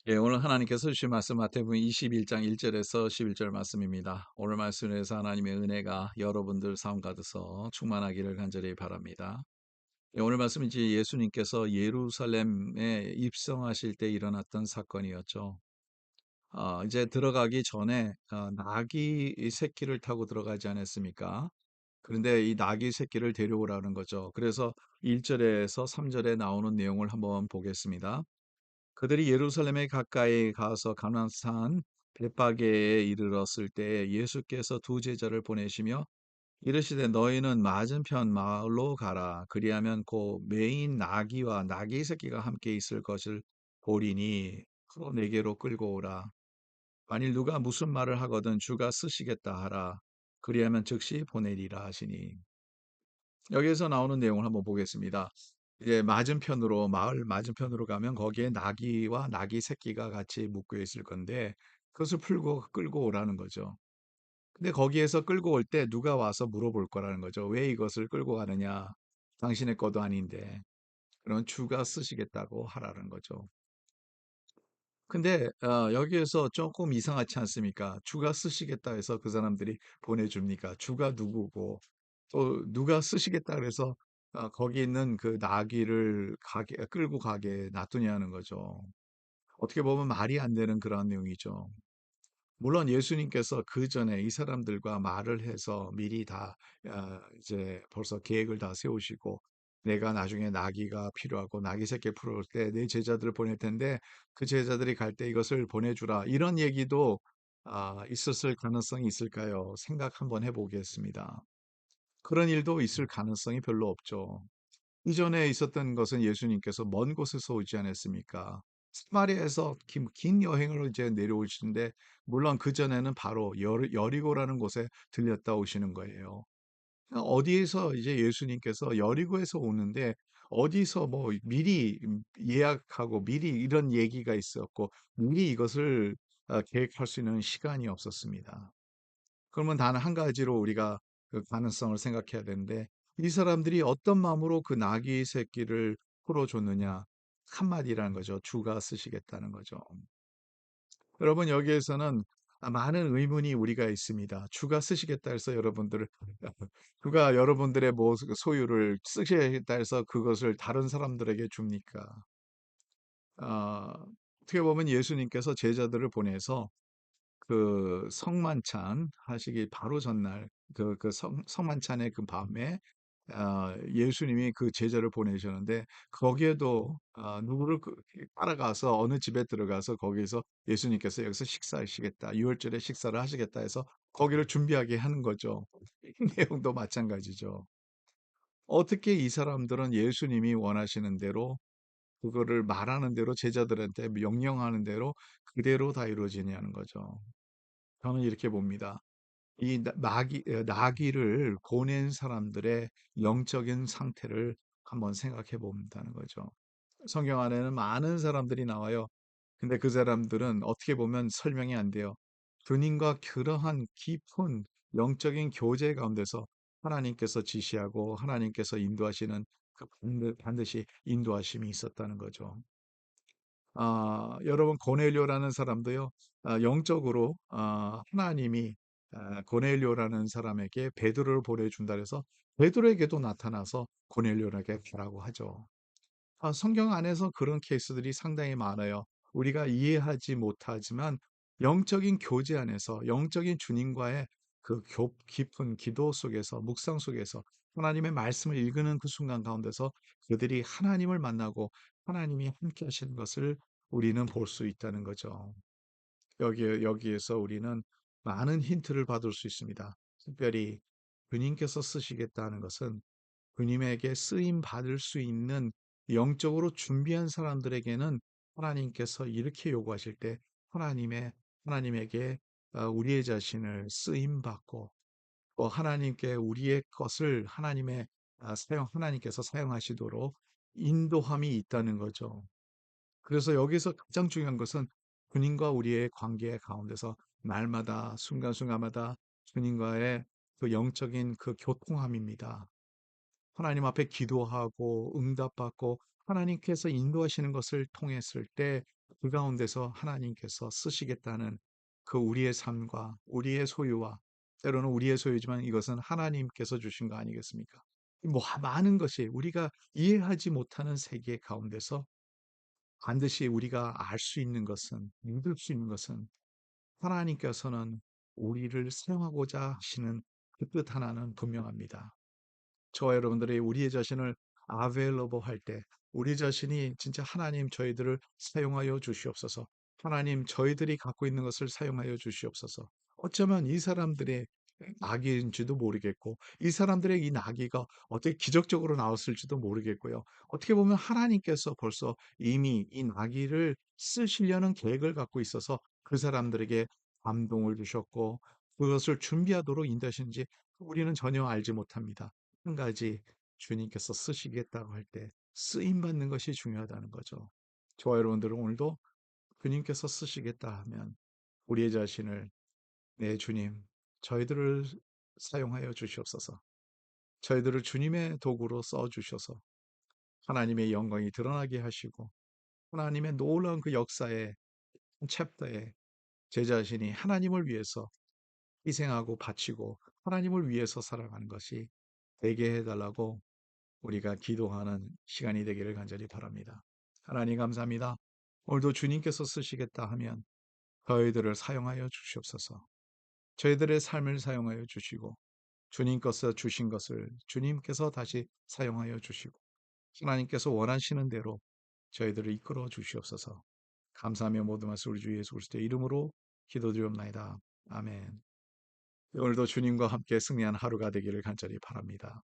예, 오늘 하나님께서 주신 말씀 마태복음 21장 1절에서 11절 말씀입니다. 오늘 말씀에서 하나님의 은혜가 여러분들 삶 가득서 충만하기를 간절히 바랍니다. 예, 오늘 말씀은 이제 예수님께서 예루살렘에 입성하실 때 일어났던 사건이었죠. 이제 들어가기 전에 나귀 이 새끼를 타고 들어가지 않았습니까? 그런데 이 나귀 새끼를 데려오라는 거죠. 그래서 1절에서 3절에 나오는 내용을 한번 보겠습니다. 그들이 예루살렘에 가까이 가서 가나산 bet바게에 이르렀을 때 예수께서 두 제자를 보내시며 이르시되 너희는 맞은편 마을로 가라. 그리하면 곧 매인 나귀와 나귀 새끼가 함께 있을 것을 보리니 그로 내게로 끌고 오라. 만일 누가 무슨 말을 하거든 주가 쓰시겠다 하라. 그리하면 즉시 보내리라 하시니. 여기에서 나오는 내용을 한번 보겠습니다. 이제 맞은편으로 마을 맞은편으로 가면 거기에 나귀와 나귀 새끼가 같이 묶여 있을 건데 그것을 풀고 끌고 오라는 거죠. 근데 거기에서 끌고 올 때 누가 와서 물어볼 거라는 거죠. 왜 이것을 끌고 가느냐? 당신의 것도 아닌데. 그런 주가 쓰시겠다고 하라는 거죠. 근데 여기에서 조금 이상하지 않습니까? 주가 쓰시겠다 해서 그 사람들이 보내줍니까? 주가 누구고 또 누가 쓰시겠다 그래서 거기 있는 그 나귀를 끌고 가게 놔두냐는 거죠. 어떻게 보면 말이 안 되는 그런 내용이죠. 물론 예수님께서 그 전에 이 사람들과 말을 해서 미리 다 이제 벌써 계획을 다 세우시고 내가 나중에 나귀가 필요하고 나귀 새끼 풀어올 때 내 제자들을 보낼 텐데 그 제자들이 갈 때 이것을 보내주라 이런 얘기도 있었을 가능성이 있을까요? 생각 한번 해보겠습니다. 그런 일도 있을 가능성이 별로 없죠. 이전에 있었던 것은 예수님께서 먼 곳에서 오지 않았습니까? 사마리아에서 긴 여행을 이제 내려오시는데 물론 그전에는 바로 여리고라는 곳에 들렸다 오시는 거예요. 어디에서 이제 예수님께서 여리고에서 오는데 어디서 뭐 미리 예약하고 미리 이런 얘기가 있었고 미리 이것을 계획할 수 있는 시간이 없었습니다. 그러면 단 한 가지로 우리가 그 가능성을 생각해야 되는데 이 사람들이 어떤 마음으로 그 나귀 새끼를 풀어줬느냐 한마디라는 거죠. 주가 쓰시겠다는 거죠. 여러분 여기에서는 많은 의문이 우리가 있습니다. 주가 쓰시겠다 해서 여러분들 주가 여러분들의 뭐 소유를 쓰시겠다 해서 그것을 다른 사람들에게 줍니까? 아, 어떻게 보면 예수님께서 제자들을 보내서 그 성만찬 하시기 바로 전날 성만찬의 그 밤에 예수님이 그 제자를 보내셨는데 거기에도 누구를 따라가서 어느 집에 들어가서 거기서 예수님께서 여기서 식사하시겠다. 유월절에 식사를 하시겠다 해서 거기를 준비하게 하는 거죠. 이 내용도 마찬가지죠. 어떻게 이 사람들은 예수님이 원하시는 대로 그거를 말하는 대로 제자들한테 명령하는 대로 그대로 다 이루어지냐는 거죠. 저는 이렇게 봅니다. 이 나귀를 보낸 사람들의 영적인 상태를 한번 생각해 본다는 거죠. 성경 안에는 많은 사람들이 나와요. 근데 그 사람들은 어떻게 보면 설명이 안 돼요. 주님과 그러한 깊은 영적인 교제 가운데서 하나님께서 지시하고 하나님께서 인도하시는 그 반드시 인도하심이 있었다는 거죠. 여러분 고넬료라는 사람도요. 영적으로 하나님이 고넬료라는 사람에게 베드로를 보내준다 그래서 베드로에게도 나타나서 고넬료에게 가라고 하죠. 성경 안에서 그런 케이스들이 상당히 많아요. 우리가 이해하지 못하지만 영적인 교제 안에서 영적인 주님과의 그 깊은 기도 속에서 묵상 속에서 하나님의 말씀을 읽는 그 순간 가운데서 그들이 하나님을 만나고 하나님이 함께 하시는 것을 우리는 볼 수 있다는 거죠. 여기에서 우리는 많은 힌트를 받을 수 있습니다. 특별히 주님께서 쓰시겠다는 것은 주님에게 쓰임 받을 수 있는 영적으로 준비한 사람들에게는 하나님께서 이렇게 요구하실 때 하나님에게 우리의 자신을 쓰임 받고 또 하나님께 우리의 것을 하나님께서 사용하시도록 인도함이 있다는 거죠. 그래서 여기서 가장 중요한 것은 주님과 우리의 관계 가운데서 날마다 순간순간마다 주님과의 그 영적인 그 교통함입니다. 하나님 앞에 기도하고 응답받고 하나님께서 인도하시는 것을 통했을 때 그 가운데서 하나님께서 쓰시겠다는 그 우리의 삶과 우리의 소유와 때로는 우리의 소유지만 이것은 하나님께서 주신 거 아니겠습니까? 많은 것이 우리가 이해하지 못하는 세계 가운데서 반드시 우리가 알 수 있는 것은, 믿을 수 있는 것은 하나님께서는 우리를 사용하고자 하시는 그 뜻 하나는 분명합니다. 저와 여러분들이 우리의 자신을 available 할 때, 우리 자신이 진짜 하나님 저희들을 사용하여 주시옵소서. 하나님 저희들이 갖고 있는 것을 사용하여 주시옵소서. 어쩌면 이 사람들의 낙인지도 모르겠고, 이 사람들의 이 낙이가 어떻게 기적적으로 나왔을지도 모르겠고요. 어떻게 보면 하나님께서 벌써 이미 이 낙이를 쓰시려는 계획을 갖고 있어서 그 사람들에게 감동을 주셨고, 그것을 준비하도록 인도하시는지 우리는 전혀 알지 못합니다. 한 가지 주님께서 쓰시겠다고 할 때 쓰임 받는 것이 중요하다는 거죠. 저와 여러분들은 오늘도 주님께서 쓰시겠다 하면 우리의 자신을 네 주님 저희들을 사용하여 주시옵소서. 저희들을 주님의 도구로 써 주셔서 하나님의 영광이 드러나게 하시고 하나님의 놀라운 그 역사의 챕터에 제 자신이 하나님을 위해서 희생하고 바치고 하나님을 위해서 살아가는 것이 되게 해달라고 우리가 기도하는 시간이 되기를 간절히 바랍니다. 하나님 감사합니다. 오늘도 주님께서 쓰시겠다 하면 저희들을 사용하여 주시옵소서. 저희들의 삶을 사용하여 주시고 주님께서 주신 것을 주님께서 다시 사용하여 주시고 하나님께서 원하시는 대로 저희들을 이끌어 주시옵소서. 감사하며 모든 말씀 우리 주 예수 그리스도의 이름으로 기도드리옵나이다. 아멘. 오늘도 주님과 함께 승리한 하루가 되기를 간절히 바랍니다.